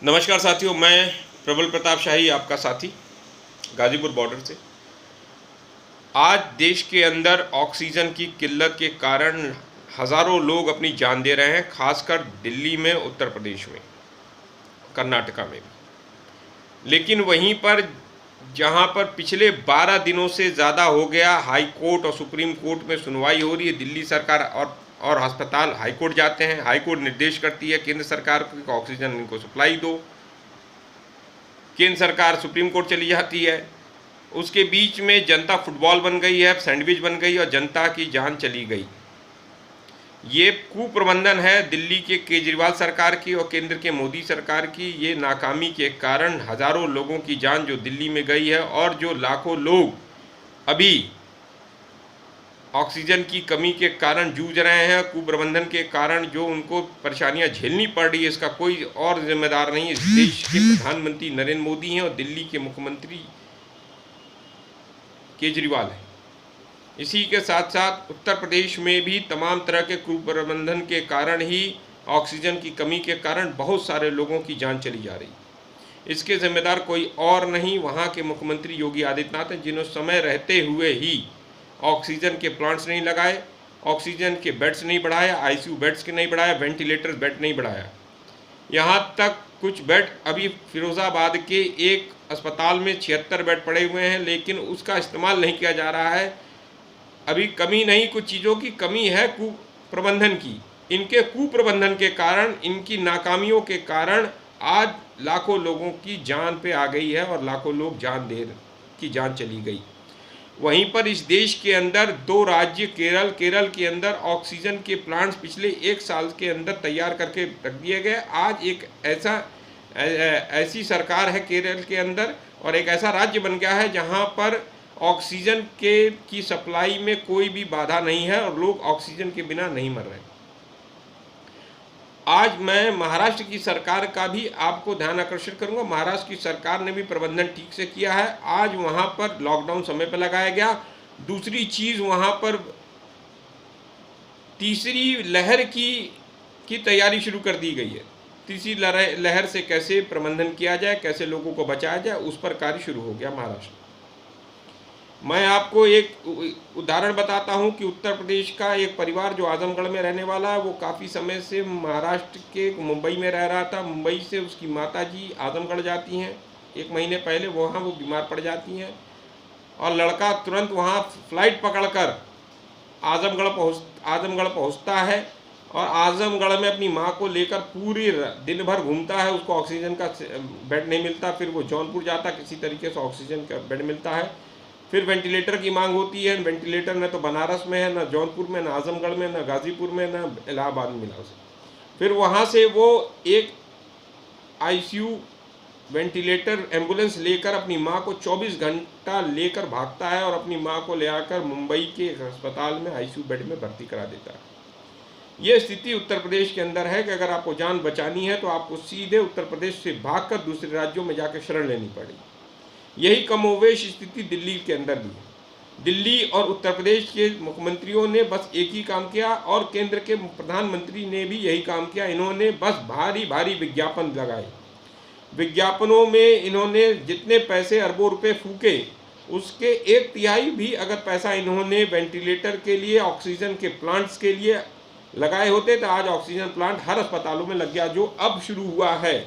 नमस्कार साथियों, मैं प्रबल प्रताप शाही आपका साथी गाजीपुर बॉर्डर से। आज देश के अंदर ऑक्सीजन की किल्लत के कारण हज़ारों लोग अपनी जान दे रहे हैं, खासकर दिल्ली में, उत्तर प्रदेश में, कर्नाटका में भी। लेकिन वहीं पर जहां पर पिछले 12 दिनों से ज़्यादा हो गया, हाई कोर्ट और सुप्रीम कोर्ट में सुनवाई हो रही है, दिल्ली सरकार और अस्पताल हाई कोर्ट जाते हैं, हाई कोर्ट निर्देश करती है केंद्र सरकार को कि ऑक्सीजन इनको सप्लाई दो, केंद्र सरकार सुप्रीम कोर्ट चली जाती है। उसके बीच में जनता फुटबॉल बन गई है, सैंडविच बन गई और जनता की जान चली गई। ये कुप्रबंधन है दिल्ली के केजरीवाल सरकार की और केंद्र के मोदी सरकार की। ये नाकामी के कारण हज़ारों लोगों की जान जो दिल्ली में गई है और जो लाखों लोग अभी ऑक्सीजन की कमी के कारण जूझ रहे हैं, कुप्रबंधन के कारण जो उनको परेशानियां झेलनी पड़ रही है, इसका कोई और जिम्मेदार नहीं। इस देश के प्रधानमंत्री नरेंद्र मोदी हैं और दिल्ली के मुख्यमंत्री केजरीवाल हैं। इसी के साथ साथ उत्तर प्रदेश में भी तमाम तरह के कुप्रबंधन के कारण ही, ऑक्सीजन की कमी के कारण बहुत सारे लोगों की जान चली जा रही। इसके जिम्मेदार कोई और नहीं, वहाँ के मुख्यमंत्री योगी आदित्यनाथ हैं, जिन्होंने समय रहते हुए ही ऑक्सीजन के प्लांट्स नहीं लगाए, ऑक्सीजन के बेड्स नहीं बढ़ाए, आईसीयू बेड्स के नहीं बढ़ाया, वेंटिलेटर बेड नहीं बढ़ाया। यहाँ तक कुछ बेड अभी फिरोज़ाबाद के एक अस्पताल में 76 बेड पड़े हुए हैं, लेकिन उसका इस्तेमाल नहीं किया जा रहा है। अभी कमी नहीं, कुछ चीज़ों की कमी है कुप्रबंधन की। इनके कुप्रबंधन के कारण, इनकी नाकामियों के कारण आज लाखों लोगों की जान पे आ गई है और लाखों लोग जान चली गई। वहीं पर इस देश के अंदर दो राज्य, केरल के अंदर ऑक्सीजन के प्लांट्स पिछले 1 साल के अंदर तैयार करके रख दिए गए। आज एक ऐसी सरकार है केरल के अंदर और एक ऐसा राज्य बन गया है जहां पर ऑक्सीजन की सप्लाई में कोई भी बाधा नहीं है और लोग ऑक्सीजन के बिना नहीं मर रहे। आज मैं महाराष्ट्र की सरकार का भी आपको ध्यान आकर्षित करूंगा। महाराष्ट्र की सरकार ने भी प्रबंधन ठीक से किया है। आज वहां पर लॉकडाउन समय पर लगाया गया। दूसरी चीज़, वहां पर तीसरी लहर की तैयारी शुरू कर दी गई है। तीसरी लहर से कैसे प्रबंधन किया जाए, कैसे लोगों को बचाया जाए, उस पर कार्य शुरू हो गया महाराष्ट्र। मैं आपको एक उदाहरण बताता हूं कि उत्तर प्रदेश का एक परिवार जो आजमगढ़ में रहने वाला है, वो काफ़ी समय से महाराष्ट्र के मुंबई में रह रहा था। मुंबई से उसकी माताजी आजमगढ़ जाती हैं। 1 महीने पहले वहाँ वो बीमार पड़ जाती हैं और लड़का तुरंत वहाँ फ्लाइट पकड़कर आजमगढ़ पहुँचता है और आजमगढ़ में अपनी माँ को लेकर पूरी दिन भर घूमता है। उसको ऑक्सीजन का बेड नहीं मिलता, फिर वो जौनपुर जाता, किसी तरीके से ऑक्सीजन का बेड मिलता है। फिर वेंटिलेटर की मांग होती है। वेंटिलेटर न तो बनारस में है, न जौनपुर में, न आजमगढ़ में, न गाजीपुर में, न इलाहाबाद में मिला उसे। फिर वहाँ से वो एक आईसीयू वेंटिलेटर एम्बुलेंस लेकर अपनी माँ को 24 घंटा लेकर भागता है और अपनी माँ को ले आकर मुंबई के एक अस्पताल में आईसीयू बेड में भर्ती करा देता है। ये स्थिति उत्तर प्रदेश के अंदर है कि अगर आपको जान बचानी है तो आपको सीधे उत्तर प्रदेश से भागकर दूसरे राज्यों में जाकर शरण लेनी पड़ेगी। यही कमोवेश स्थिति दिल्ली के अंदर भी है। दिल्ली और उत्तर प्रदेश के मुख्यमंत्रियों ने बस एक ही काम किया और केंद्र के प्रधानमंत्री ने भी यही काम किया। इन्होंने बस भारी भारी विज्ञापन लगाए। विज्ञापनों में इन्होंने जितने पैसे, अरबों रुपए फूके, उसके 1/3 भी अगर पैसा इन्होंने वेंटिलेटर के लिए, ऑक्सीजन के प्लांट्स के लिए लगाए होते तो आज ऑक्सीजन प्लांट हर अस्पतालों में लग गया, जो अब शुरू हुआ है।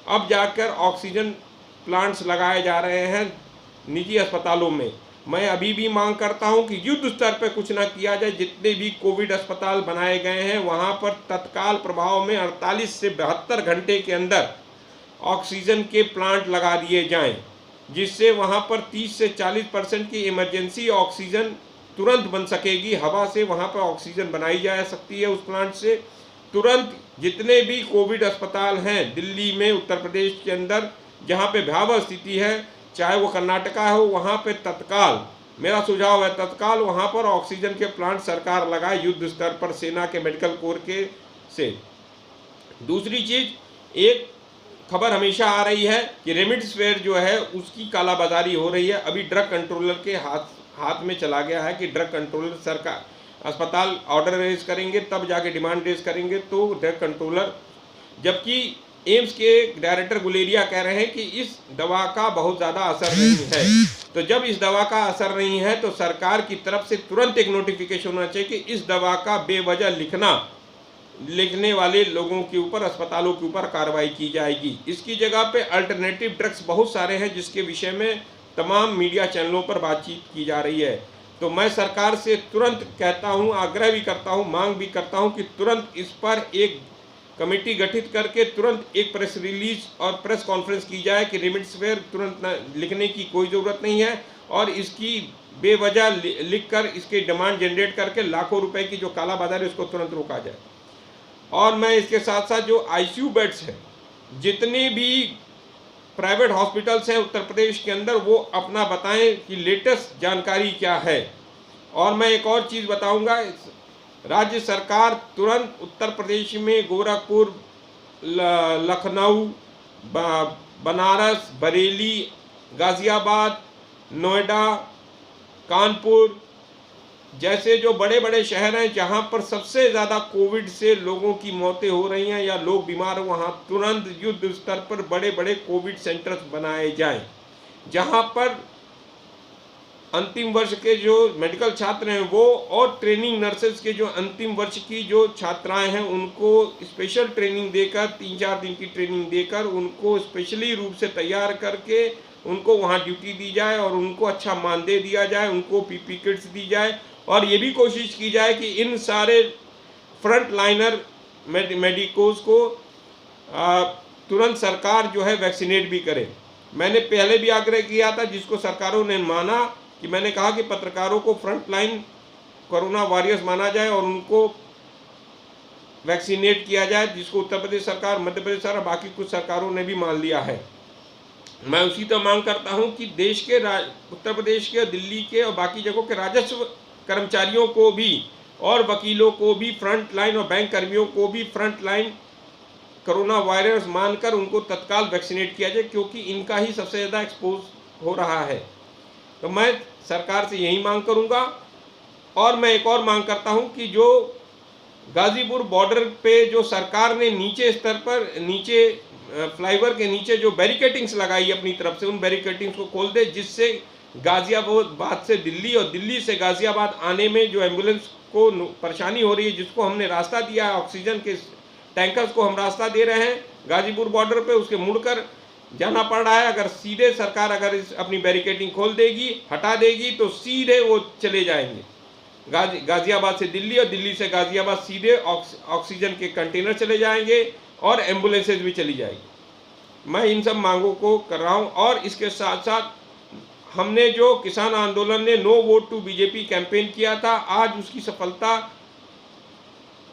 अब जाकर ऑक्सीजन प्लांट्स लगाए जा रहे हैं निजी अस्पतालों में। मैं अभी भी मांग करता हूं कि युद्ध स्तर पर कुछ ना किया जाए। जितने भी कोविड अस्पताल बनाए गए हैं वहां पर तत्काल प्रभाव में 48 से 72 घंटे के अंदर ऑक्सीजन के प्लांट लगा दिए जाएं, जिससे वहां पर 30 से 40% की इमरजेंसी ऑक्सीजन तुरंत बन सकेगी। हवा से वहां पर ऑक्सीजन बनाई जा सकती है उस प्लांट से तुरंत। जितने भी कोविड अस्पताल हैं दिल्ली में, उत्तर प्रदेश के अंदर, जहाँ पे भयावह स्थिति है, चाहे वो कर्नाटका हो, वहाँ पे तत्काल, मेरा सुझाव है तत्काल वहाँ पर ऑक्सीजन के प्लांट सरकार लगाए युद्ध स्तर पर, सेना के मेडिकल कोर के से। दूसरी चीज़, एक खबर हमेशा आ रही है कि रेमडेसिविर जो है उसकी कालाबाजारी हो रही है। अभी ड्रग कंट्रोलर के हाथ में चला गया है कि ड्रग कंट्रोलर सरकार, अस्पताल ऑर्डर रेज करेंगे तब जाके डिमांड रेज करेंगे तो ड्रग कंट्रोलर, जबकि एम्स के डायरेक्टर गुलेरिया कह रहे हैं कि इस दवा का बहुत ज़्यादा असर नहीं है। तो जब इस दवा का असर नहीं है तो सरकार की तरफ से तुरंत एक नोटिफिकेशन होना चाहिए कि इस दवा का बेवजह लिखने वाले लोगों के ऊपर, अस्पतालों के ऊपर कार्रवाई की जाएगी। इसकी जगह पे अल्टरनेटिव ड्रग्स बहुत सारे हैं जिसके विषय में तमाम मीडिया चैनलों पर बातचीत की जा रही है। तो मैं सरकार से तुरंत कहता हूं, आग्रह भी करता हूं, मांग भी करता हूं कि तुरंत इस पर एक कमेटी गठित करके तुरंत एक प्रेस रिलीज और प्रेस कॉन्फ्रेंस की जाए कि रेमडेसिविर तुरंत लिखने की कोई ज़रूरत नहीं है और इसकी बेवजह लिखकर इसके डिमांड जनरेट करके लाखों रुपए की जो काला बाजार है उसको तुरंत रोका जाए। और मैं इसके साथ साथ जो आईसीयू बेड्स हैं, जितने भी प्राइवेट हॉस्पिटल्स हैं उत्तर प्रदेश के अंदर, वो अपना बताएं कि लेटेस्ट जानकारी क्या है। और मैं एक और चीज़ बताऊंगा, राज्य सरकार तुरंत उत्तर प्रदेश में गोरखपुर, लखनऊ, बनारस, बरेली, गाज़ियाबाद, नोएडा, कानपुर जैसे जो बड़े बड़े शहर हैं जहां पर सबसे ज़्यादा कोविड से लोगों की मौतें हो रही हैं या लोग बीमार हैं, वहां तुरंत युद्ध स्तर पर बड़े बड़े कोविड सेंटर्स बनाए जाएं, जहां पर अंतिम वर्ष के जो मेडिकल छात्र हैं वो और ट्रेनिंग नर्सेज के जो अंतिम वर्ष की जो छात्राएं हैं उनको स्पेशल ट्रेनिंग देकर, 3-4 दिन की ट्रेनिंग देकर उनको स्पेशली रूप से तैयार करके उनको वहां ड्यूटी दी जाए और उनको अच्छा मानदेय दिया जाए, उनको पीपी किट्स दी जाए और ये भी कोशिश की जाए कि इन सारे फ्रंट लाइनर मेडिकोज को तुरंत सरकार जो है वैक्सीनेट भी करे। मैंने पहले भी आग्रह किया था जिसको सरकारों ने माना, कि मैंने कहा कि पत्रकारों को फ्रंट लाइन कोरोना वॉरियर्स माना जाए और उनको वैक्सीनेट किया जाए, जिसको उत्तर प्रदेश सरकार, मध्य प्रदेश सरकार, बाकी कुछ सरकारों ने भी मान लिया है। मैं उसी तरह मांग करता हूं कि देश के उत्तर प्रदेश के, दिल्ली के और बाकी जगहों के राजस्व कर्मचारियों को भी और वकीलों को भी फ्रंट लाइन और बैंक कर्मियों को भी फ्रंट लाइन कोरोना वायरस मानकर उनको तत्काल वैक्सीनेट किया जाए, क्योंकि इनका ही सबसे ज़्यादा एक्सपोज हो रहा है। तो मैं सरकार से यही मांग करूंगा। और मैं एक और मांग करता हूं कि जो गाजीपुर बॉर्डर पे जो सरकार ने नीचे स्तर पर, नीचे फ्लाईओवर के नीचे जो बैरिकेटिंग्स लगाई अपनी तरफ से, उन बैरिकेटिंग्स को खोल दे, जिससे गाजियाबाद से दिल्ली और दिल्ली से गाजियाबाद आने में जो एम्बुलेंस को परेशानी हो रही है, जिसको हमने रास्ता दिया है, ऑक्सीजन के टैंकर्स को हम रास्ता दे रहे हैं गाजीपुर बॉर्डर पे, उसके मुड़कर जाना पड़ रहा है। अगर सीधे सरकार अगर अपनी बैरिकेडिंग खोल देगी, हटा देगी, तो सीधे वो चले जाएंगे गाजियाबाद से दिल्ली और दिल्ली से गाजियाबाद, सीधे ऑक्सीजन के कंटेनर चले जाएंगे और एम्बुलेंसेज भी चली जाएगी। मैं इन सब मांगों को कर रहा हूँ। और इसके साथ साथ हमने जो किसान आंदोलन ने no vote to BJP campaign किया था, आज उसकी सफलता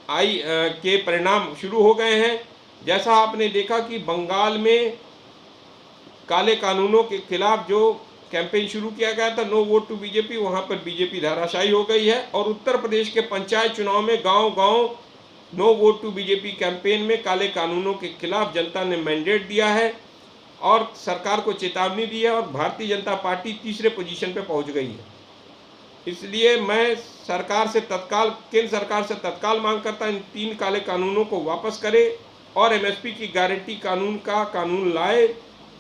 के परिणाम शुरू हो गए हैं। जैसा आपने देखा कि बंगाल में काले कानूनों के खिलाफ जो कैंपेन शुरू किया गया था, नो वोट टू बीजेपी, वहां पर बीजेपी धाराशायी हो गई है। और उत्तर प्रदेश के पंचायत चुनाव में गांव-गांव no vote to BJP campaign में काले कानूनों के खिलाफ जनता ने मैंडेट दिया है और सरकार को चेतावनी दी है, और भारतीय जनता पार्टी तीसरे पोजीशन पे पहुंच गई है। इसलिए मैं सरकार से तत्काल, केंद्र सरकार से तत्काल मांग करता इन 3 काले कानूनों को वापस करे और एमएसपी की गारंटी कानून लाए,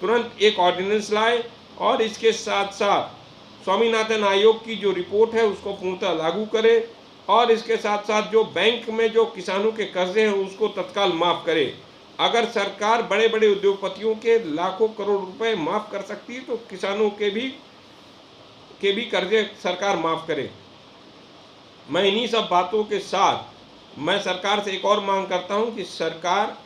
तुरंत एक ऑर्डिनेंस लाए। और इसके साथ साथ स्वामीनाथन आयोग की जो रिपोर्ट है उसको पूर्णतः लागू करे। और इसके साथ साथ जो बैंक में जो किसानों के कर्जे हैं उसको तत्काल माफ़ करे। अगर सरकार बड़े बड़े उद्योगपतियों के लाखों करोड़ रुपए माफ़ कर सकती है तो किसानों के भी कर्जे सरकार माफ़ करे। मैं इन्हीं सब बातों के साथ मैं सरकार से एक और मांग करता हूं कि सरकार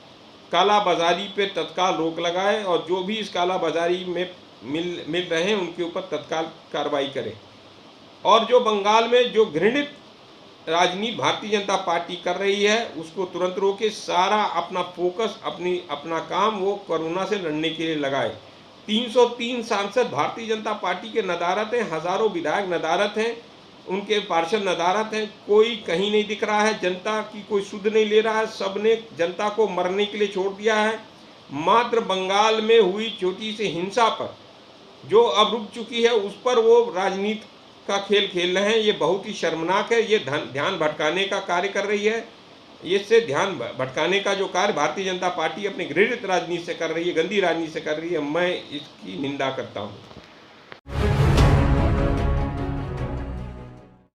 काला बाजारी पे तत्काल रोक लगाए और जो भी इस काला बाजारी में मिल रहे हैं उनके ऊपर तत्काल कार्रवाई करे। और जो बंगाल में जो घृणित राजनीति भारतीय जनता पार्टी कर रही है उसको तुरंत रोके। सारा अपना फोकस, अपना काम वो कोरोना से लड़ने के लिए लगाए। 303 सांसद भारतीय जनता पार्टी के नदारत हैं, हजारों विधायक नदारत हैं, उनके पार्षद नदारत हैं, कोई कहीं नहीं दिख रहा है, जनता की कोई सुध नहीं ले रहा है, सबने जनता को मरने के लिए छोड़ दिया है। मात्र बंगाल में हुई छोटी सी हिंसा पर जो अब रुक चुकी है उस पर वो राजनीति का खेल खेल रहे हैं। ये बहुत ही शर्मनाक है, ये ध्यान भटकाने का कार्य कर रही है। इससे ध्यान भटकाने का जो कार्य भारतीय जनता पार्टी अपनी घृणित राजनीति से कर रही है, गंदी राजनीति से कर रही है, मैं इसकी निंदा करता हूँ।